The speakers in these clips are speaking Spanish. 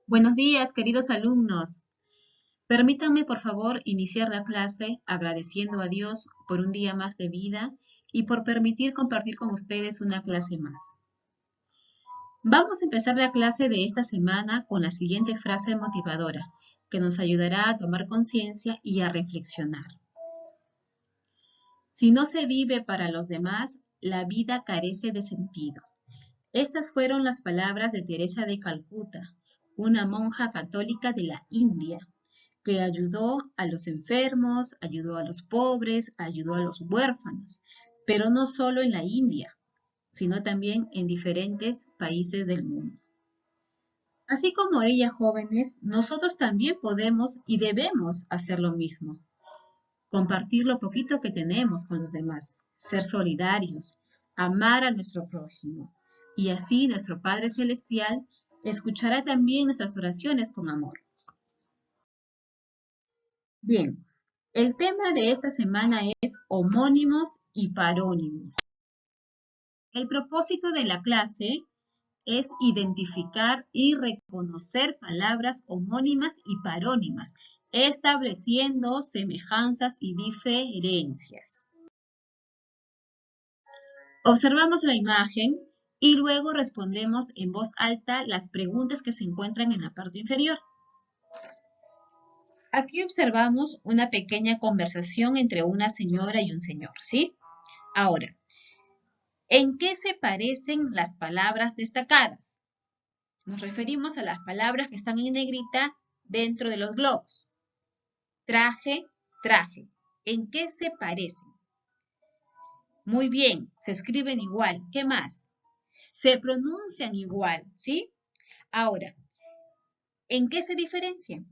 Buenos días, queridos alumnos. Permítanme, por favor, iniciar la clase agradeciendo a Dios por un día más de vida y por permitir compartir con ustedes una clase más. Vamos a empezar la clase de esta semana con la siguiente frase motivadora, que nos ayudará a tomar conciencia y a reflexionar. Si no se vive para los demás, la vida carece de sentido. Estas fueron las palabras de Teresa de Calcuta, una monja católica de la India, que ayudó a los enfermos, ayudó a los pobres, ayudó a los huérfanos, pero no solo en la India, sino también en diferentes países del mundo. Así como ella, jóvenes, nosotros también podemos y debemos hacer lo mismo, compartir lo poquito que tenemos con los demás, ser solidarios, amar a nuestro prójimo, y así nuestro Padre Celestial escuchará también nuestras oraciones con amor. Bien, el tema de esta semana es homónimos y parónimos. El propósito de la clase es identificar y reconocer palabras homónimas y parónimas, estableciendo semejanzas y diferencias. Observamos la imagen y luego respondemos en voz alta las preguntas que se encuentran en la parte inferior. Aquí observamos una pequeña conversación entre una señora y un señor, ¿sí? Ahora, ¿en qué se parecen las palabras destacadas? Nos referimos a las palabras que están en negrita dentro de los globos. Traje, traje. ¿En qué se parecen? Muy bien, se escriben igual. ¿Qué más? Se pronuncian igual, ¿sí? Ahora, ¿en qué se diferencian?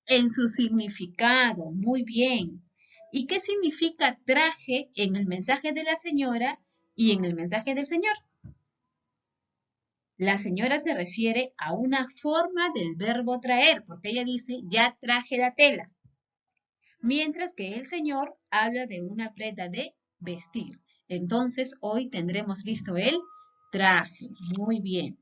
En su significado, muy bien. ¿Y qué significa traje en el mensaje de la señora y en el mensaje del señor? La señora se refiere a una forma del verbo traer, porque ella dice, ya traje la tela. Mientras que el señor habla de una prenda de vestir. Entonces, hoy tendremos visto el traje. Muy bien.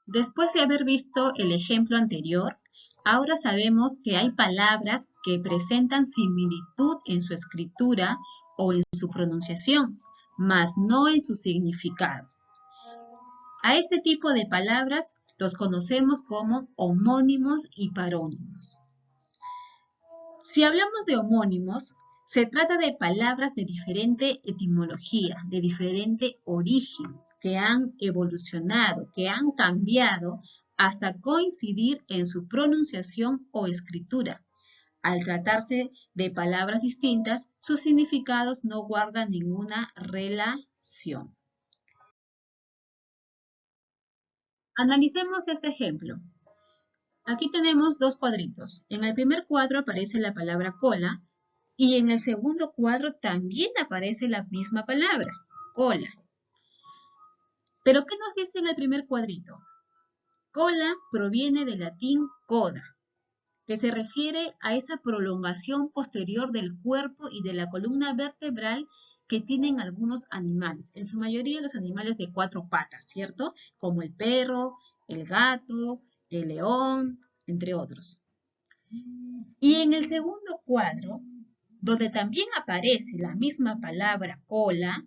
Después de haber visto el ejemplo anterior, ahora sabemos que hay palabras que presentan similitud en su escritura o en su pronunciación, mas no en su significado. A este tipo de palabras los conocemos como homónimos y parónimos. Si hablamos de homónimos, se trata de palabras de diferente etimología, de diferente origen, que han evolucionado, que han cambiado hasta coincidir en su pronunciación o escritura. Al tratarse de palabras distintas, sus significados no guardan ninguna relación. Analicemos este ejemplo. Aquí tenemos dos cuadritos. En el primer cuadro aparece la palabra cola y en el segundo cuadro también aparece la misma palabra, cola. ¿Pero qué nos dice en el primer cuadrito? Cola proviene del latín coda, que se refiere a esa prolongación posterior del cuerpo y de la columna vertebral que tienen algunos animales, en su mayoría los animales de cuatro patas, ¿cierto? Como el perro, el gato, el león, entre otros. Y en el segundo cuadro, donde también aparece la misma palabra cola,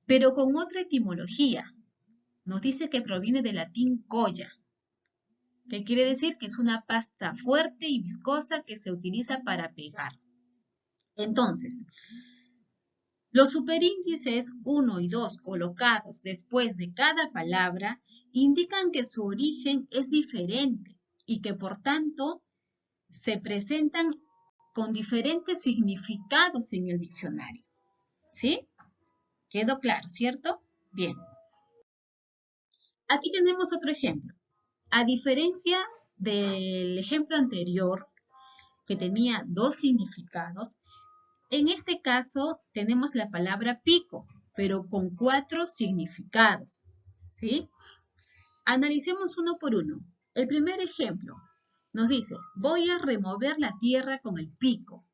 pero con otra etimología, nos dice que proviene del latín colla, que quiere decir que es una pasta fuerte y viscosa que se utiliza para pegar. Entonces, los superíndices 1 y 2 colocados después de cada palabra indican que su origen es diferente y que por tanto se presentan con diferentes significados en el diccionario. ¿Sí? ¿Quedó claro, cierto? Bien. Aquí tenemos otro ejemplo. A diferencia del ejemplo anterior, que tenía dos significados, en este caso tenemos la palabra pico, pero con cuatro significados. ¿Sí? Analicemos uno por uno. El primer ejemplo nos dice, voy a remover la tierra con el pico.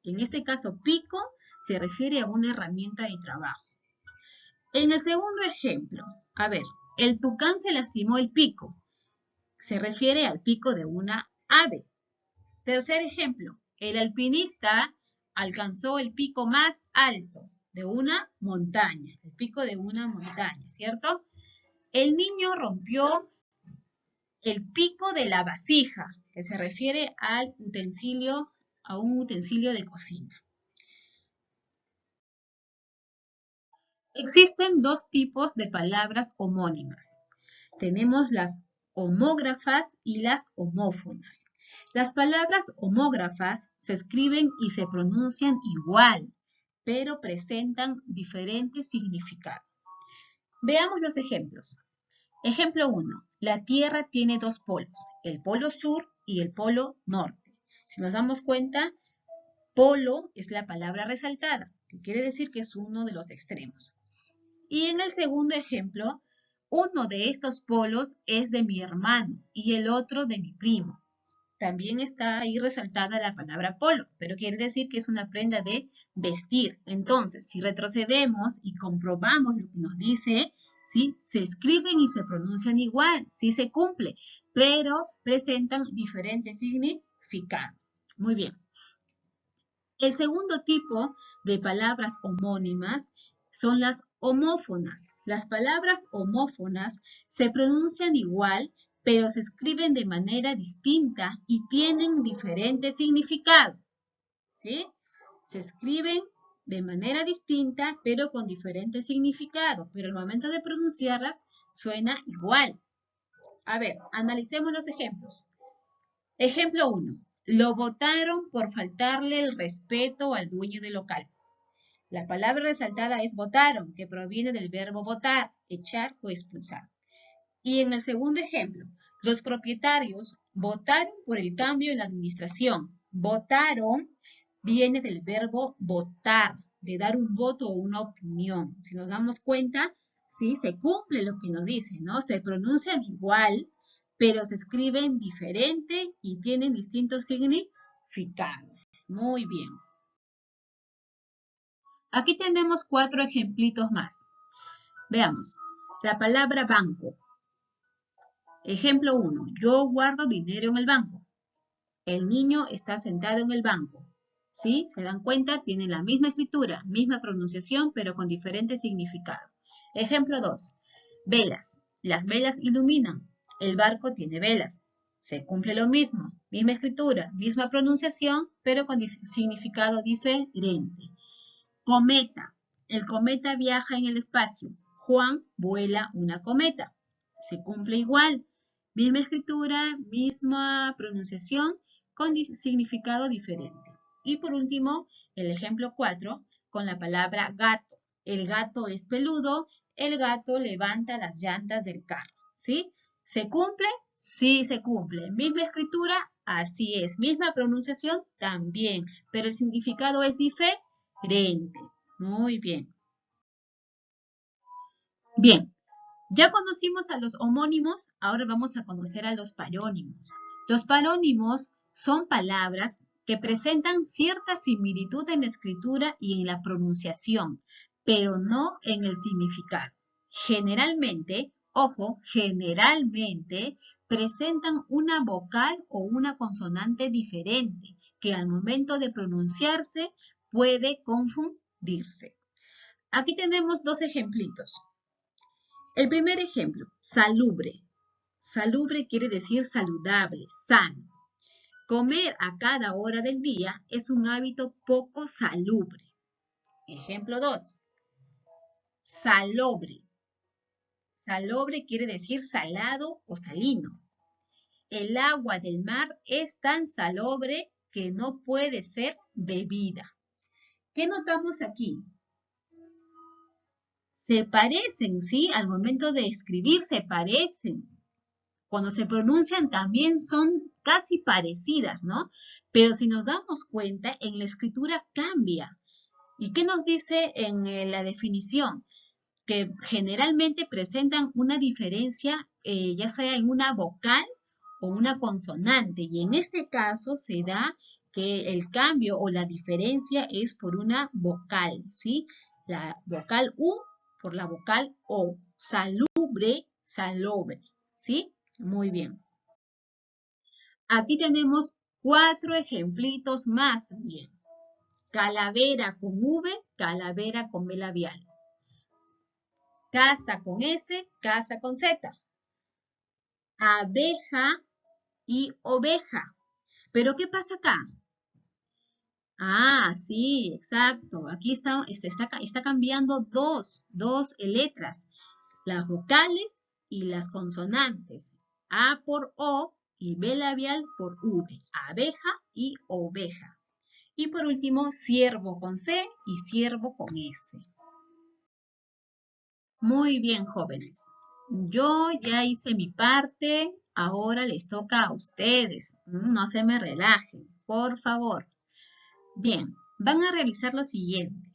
En este caso, pico se refiere a una herramienta de trabajo. En el segundo ejemplo, a ver, el tucán se lastimó el pico. Se refiere al pico de una ave. Tercer ejemplo, el alpinista alcanzó el pico más alto de una montaña, el pico de una montaña, ¿cierto? El niño rompió el pico de la vasija, que se refiere al utensilio, a un utensilio de cocina. Existen dos tipos de palabras homónimas. Tenemos las homógrafas y las homófonas. Las palabras homógrafas se escriben y se pronuncian igual, pero presentan diferentes significados. Veamos los ejemplos. Ejemplo 1. La Tierra tiene dos polos, el polo sur y el polo norte. Si nos damos cuenta, polo es la palabra resaltada, que quiere decir que es uno de los extremos. Y en el segundo ejemplo, uno de estos polos es de mi hermano y el otro de mi primo. También está ahí resaltada la palabra polo, pero quiere decir que es una prenda de vestir. Entonces, si retrocedemos y comprobamos lo que nos dice, ¿sí? Se escriben y se pronuncian igual, sí se cumple, pero presentan diferentes significados. Muy bien. El segundo tipo de palabras homónimas son las homófonas. Las palabras homófonas se pronuncian igual, pero se escriben de manera distinta y tienen diferentes significados. ¿Sí? Se escriben de manera distinta, pero con diferentes significados. Pero al momento de pronunciarlas, suena igual. A ver, analicemos los ejemplos. Ejemplo 1. Lo botaron por faltarle el respeto al dueño del local. La palabra resaltada es botaron, que proviene del verbo botar, echar o expulsar. Y en el segundo ejemplo, los propietarios votaron por el cambio en la administración. Votaron viene del verbo votar, de dar un voto o una opinión. Si nos damos cuenta, sí, se cumple lo que nos dice, ¿no? Se pronuncian igual, pero se escriben diferente y tienen distintos significados. Muy bien. Aquí tenemos 4 ejemplitos más. Veamos. La palabra banco. Ejemplo 1. Yo guardo dinero en el banco. El niño está sentado en el banco. ¿Sí? ¿Se dan cuenta? Tienen la misma escritura, misma pronunciación, pero con diferente significado. Ejemplo 2. Velas. Las velas iluminan. El barco tiene velas. Se cumple lo mismo. Misma escritura, misma pronunciación, pero con significado diferente. Cometa. El cometa viaja en el espacio. Juan vuela una cometa. Se cumple igual. Misma escritura, misma pronunciación, con significado diferente. Y por último, el ejemplo 4, con la palabra gato. El gato es peludo, el gato levanta las llantas del carro. ¿Sí? ¿Se cumple? Sí, se cumple. Misma escritura, así es. Misma pronunciación, también. Pero el significado es diferente. Muy bien. Bien, ya conocimos a los homónimos, ahora vamos a conocer a los parónimos. Los parónimos son palabras que presentan cierta similitud en la escritura y en la pronunciación, pero no en el significado. Generalmente, ojo, generalmente presentan una vocal o una consonante diferente que al momento de pronunciarse puede confundirse. Aquí tenemos 2 ejemplitos. El primer ejemplo, salubre. Salubre quiere decir saludable, sano. Comer a cada hora del día es un hábito poco salubre. Ejemplo 2, salobre. Salobre quiere decir salado o salino. El agua del mar es tan salobre que no puede ser bebida. ¿Qué notamos aquí? Se parecen, ¿sí? Al momento de escribir se parecen. Cuando se pronuncian también son casi parecidas, ¿no? Pero si nos damos cuenta, en la escritura cambia. ¿Y qué nos dice en la definición? Que generalmente presentan una diferencia, ya sea en una vocal o una consonante. Y en este caso se da que el cambio o la diferencia es por una vocal, ¿sí? La vocal U por la vocal O. Salubre, salobre, ¿sí? Muy bien. Aquí tenemos 4 ejemplitos más también. Calavera con V, calavera con B labial. Casa con S, casa con Z. Abeja y oveja. ¿Pero qué pasa acá? Ah, sí, exacto. Aquí está cambiando dos letras, las vocales y las consonantes. A por O y B labial por V. Abeja y oveja. Y por último, ciervo con C y ciervo con S. Muy bien, jóvenes. Yo ya hice mi parte, ahora les toca a ustedes. No se me relajen, por favor. Bien, van a realizar lo siguiente.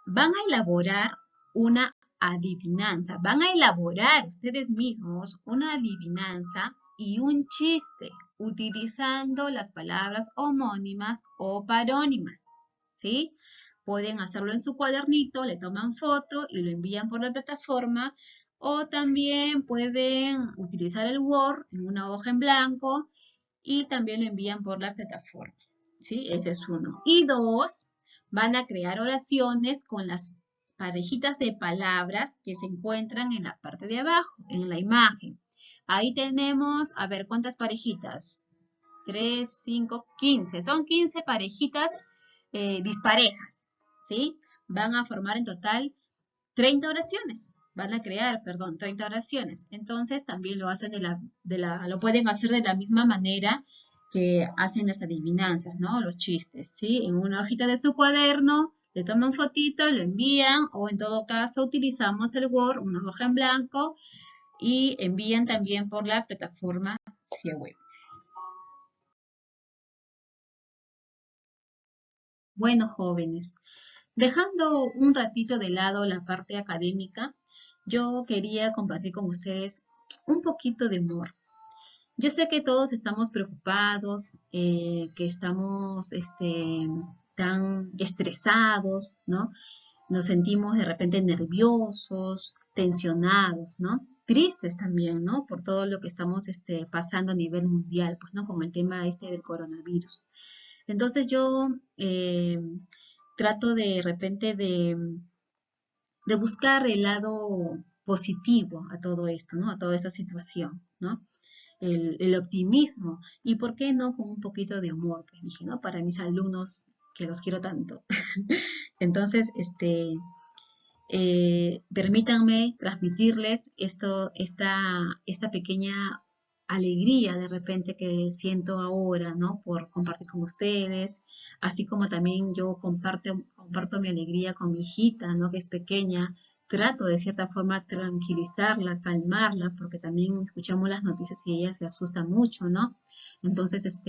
Van a elaborar una adivinanza. Van a elaborar ustedes mismos una adivinanza y un chiste utilizando las palabras homónimas o parónimas. ¿Sí? Pueden hacerlo en su cuadernito, le toman foto y lo envían por la plataforma. O también pueden utilizar el Word en una hoja en blanco y también lo envían por la plataforma. ¿Sí? Ese es uno. Y dos, van a crear oraciones con las parejitas de palabras que se encuentran en la parte de abajo, en la imagen. Ahí tenemos, a ver, ¿cuántas parejitas? 3, 5, 15. Son 15 parejitas disparejas, ¿sí? Van a formar en total 30 oraciones. Van a crear, perdón, 30 oraciones. Entonces también lo hacen lo pueden hacer de la misma manera que hacen las adivinanzas, ¿no? Los chistes, ¿sí? En una hojita de su cuaderno, le toman fotito, lo envían, o en todo caso utilizamos el Word, una hoja en blanco, y envían también por la plataforma CIE Web. Bueno, jóvenes, dejando un ratito de lado la parte académica, yo quería compartir con ustedes un poquito de humor. Yo sé que todos estamos preocupados, que estamos tan estresados, ¿no? Nos sentimos de repente nerviosos, tensionados, ¿no? Tristes también, ¿no? Por todo lo que estamos pasando a nivel mundial, pues, ¿no? Como el tema del coronavirus. Entonces yo trato de repente de buscar el lado positivo a todo esto, ¿no? A toda esta situación, ¿no? El optimismo y por qué no con un poquito de humor, pues dije, ¿no? Para mis alumnos que los quiero tanto. Entonces, permítanme transmitirles esta pequeña alegría de repente que siento ahora, ¿no? Por compartir con ustedes, así como también yo comparto mi alegría con mi hijita, ¿no? Que es pequeña, trato de cierta forma tranquilizarla, calmarla, porque también escuchamos las noticias y ella se asusta mucho, ¿no? Entonces,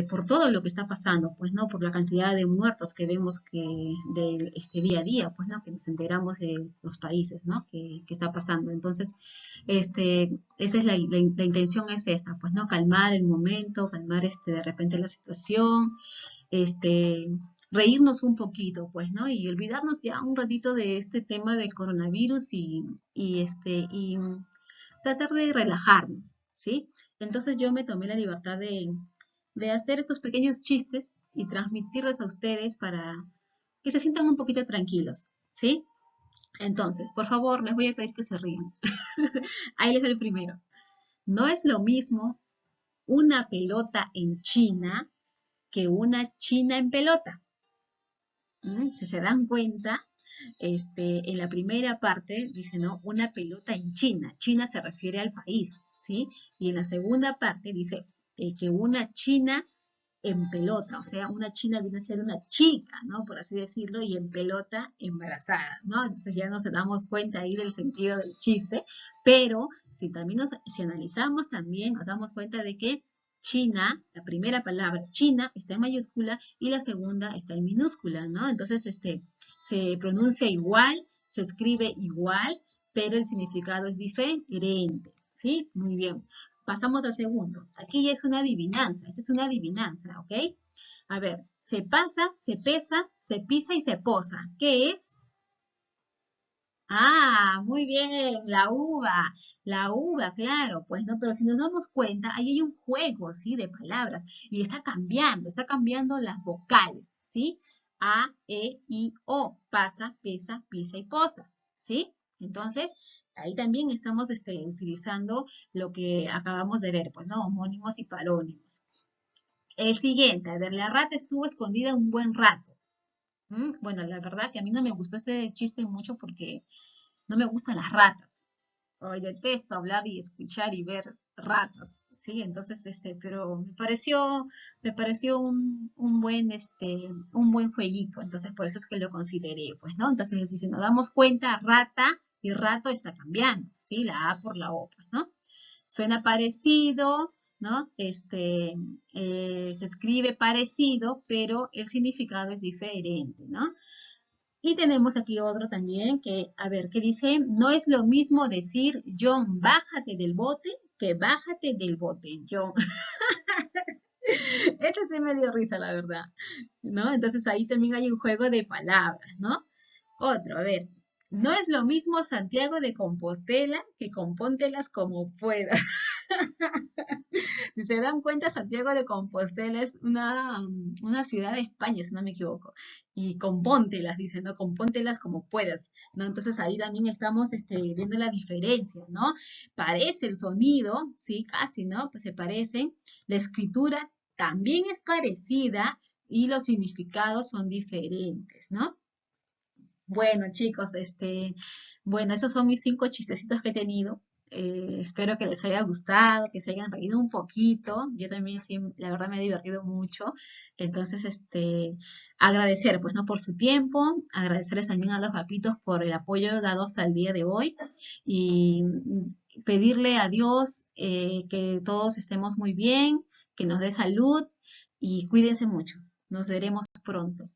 por todo lo que está pasando, pues, ¿no? Por la cantidad de muertos que vemos de este día a día, pues, ¿no? Que nos enteramos de los países, ¿no? Que está pasando. Entonces, esa es la intención es esta, pues, ¿no? Calmar el momento, calmar de repente la situación, este, reírnos un poquito, pues, ¿no? Y olvidarnos ya un ratito de este tema del coronavirus y tratar de relajarnos, ¿sí? Entonces yo me tomé la libertad de hacer estos pequeños chistes y transmitirlos a ustedes para que se sientan un poquito tranquilos, ¿sí? Entonces, por favor, les voy a pedir que se rían. Ahí les doy el primero. No es lo mismo una pelota en China que una china en pelota. Si se dan cuenta, en la primera parte dice, ¿no? Una pelota en China. China se refiere al país, ¿sí? Y en la segunda parte dice que una china en pelota, o sea, una china viene a ser una chica, ¿no? Por así decirlo, y en pelota embarazada, ¿no? Entonces ya nos damos cuenta ahí del sentido del chiste, pero si analizamos también nos damos cuenta de que China, la primera palabra China está en mayúscula y la segunda está en minúscula, ¿no? Entonces, se pronuncia igual, se escribe igual, pero el significado es diferente, ¿sí? Muy bien. Pasamos al segundo. Aquí ya es una adivinanza. Esta es una adivinanza, ¿ok? A ver, se pasa, se pesa, se pisa y se posa. ¿Qué es? Ah, muy bien, la uva, claro, pues no, pero si nos damos cuenta, ahí hay un juego, ¿sí? De palabras y está cambiando las vocales, ¿sí? A, E, I, O, pasa, pesa, pisa y posa, ¿sí? Entonces, ahí también estamos utilizando lo que acabamos de ver, pues, ¿no? Homónimos y parónimos. El siguiente, a ver, la rata estuvo escondida un buen rato. Bueno, la verdad que a mí no me gustó este chiste mucho porque no me gustan las ratas. Hoy detesto hablar y escuchar y ver ratas, ¿sí? Entonces, pero me pareció un buen jueguito, entonces por eso es que lo consideré, pues, ¿no? Entonces, si nos damos cuenta, rata y rato está cambiando, ¿sí? La A por la O, pues, ¿no? Suena parecido, ¿no? Se escribe parecido, pero el significado es diferente, ¿no? Y tenemos aquí otro también que, a ver, que dice, no es lo mismo decir, John, bájate del bote, que bájate del bote, John. Este sí me dio risa, la verdad, ¿no? Entonces ahí también hay un juego de palabras, ¿no? Otro, a ver, no es lo mismo Santiago de Compostela que compóntelas como puedas. Si se dan cuenta, Santiago de Compostela es una ciudad de España, si no me equivoco. Y compóntelas, dice, ¿no? Compóntelas como puedas, ¿no? Entonces ahí también estamos viendo la diferencia, ¿no? Parece el sonido, sí, casi, ¿no? Pues se parecen. La escritura también es parecida y los significados son diferentes, ¿no? Bueno, chicos, bueno, esos son mis 5 chistecitos que he tenido. Espero que les haya gustado, que se hayan reído un poquito. Yo también, sí, la verdad me he divertido mucho. Entonces, agradecer, pues, ¿no? Por su tiempo, agradecerles también a los papitos por el apoyo dado hasta el día de hoy y pedirle a Dios que todos estemos muy bien, que nos dé salud y cuídense mucho. Nos veremos pronto.